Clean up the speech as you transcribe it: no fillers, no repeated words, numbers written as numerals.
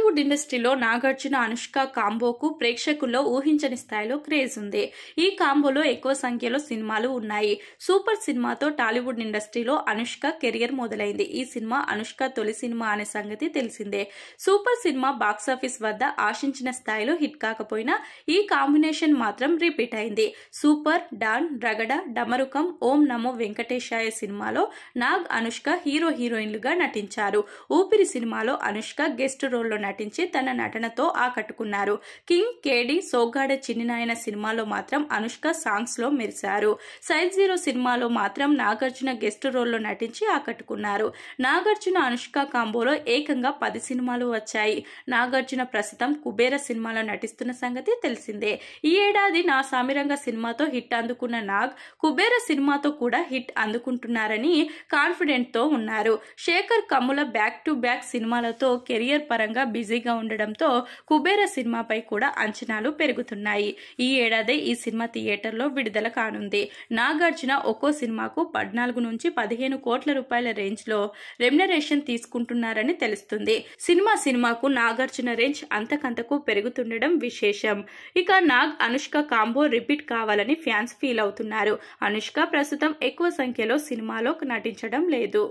టాలీవుడ్ ఇండస్ట్రీలో నాగార్జున అనుష్క కాంబోకు ప్రేక్షకుల్లో ఊహించని స్థాయిలో క్రేజ్ ఉంది. ఈ కాంబోలో ఎక్కువ సంఖ్యలో సినిమాలు ఉన్నాయి. సూపర్ సినిమాతో టాలీవుడ్ ఇండస్ట్రీలో అనుష్క కెరియర్ మొదలైంది. ఈ సినిమా అనుష్క తొలి సినిమా అనే సంగతి తెలిసిందే. సూపర్ సినిమా బాక్సాఫీస్ వద్ద ఆశించిన స్థాయిలో హిట్ కాకపోయినా ఈ కాంబినేషన్ మాత్రం రిపీట్ అయింది. సూపర్, డాన్, రగడ, డమరుకం, ఓం నమో వెంకటేశాయ సినిమాలో నాగ్, అనుష్క హీరో హీరోయిన్లుగా నటించారు. ఊపిరి సినిమాలో అనుష్క గెస్ట్ రోల్లో నటించి తన నటనతో ఆకట్టుకున్నారు. కింగ్, కేడి, సోగ్గాడ చిన్నినాయన సినిమాలో మాత్రం అనుష్క సాంగ్స్ లో మెరిశారు. సైజ్ 0 సినిమాలో మాత్రం నాగార్జున గెస్ట్ రోల్లో నటించి ఆకట్టుకున్నారు. నాగార్జున అనుష్క కాంబోలో ఏకంగా 10 సినిమాలు వచ్చాయి. నాగార్జున ప్రస్తుతం కుబేర సినిమాలో నటిస్తున్న సంగతి తెలిసిందే. ఈ ఏడాది నా సామిరంగ సినిమాతో హిట్ అందుకున్న నాగ్ కుబేర సినిమాతో కూడా హిట్ అందుకుంటున్నారని కాన్ఫిడెంట్ తో ఉన్నారు. Shekhar Kammula back to back సినిమాలతో కెరియర్ పరంగా బిజీగా ఉండడంతో కుబేర సినిమాపై కూడా అంచనాలు పెరుగుతున్నాయి. ఈ ఏడాది ఈ సినిమా థియేటర్లో విడుదల కానుంది. నాగార్జున ఒక్కో సినిమాకు 14 నుంచి 15 కోట్ల రూపాయల రేంజ్ లో రెమ్యునరేషన్ తీసుకుంటున్నారని తెలుస్తుంది. సినిమాకు నాగార్జున రేంజ్ అంతకంతకు పెరుగుతుండడం విశేషం. ఇక నాగ్, అనుష్క కాంబో రిపీట్ కావాలని ఫ్యాన్స్ ఫీల్ అవుతున్నారు. అనుష్క ప్రస్తుతం ఎక్కువ సంఖ్యలో సినిమాలో నటించడం లేదు.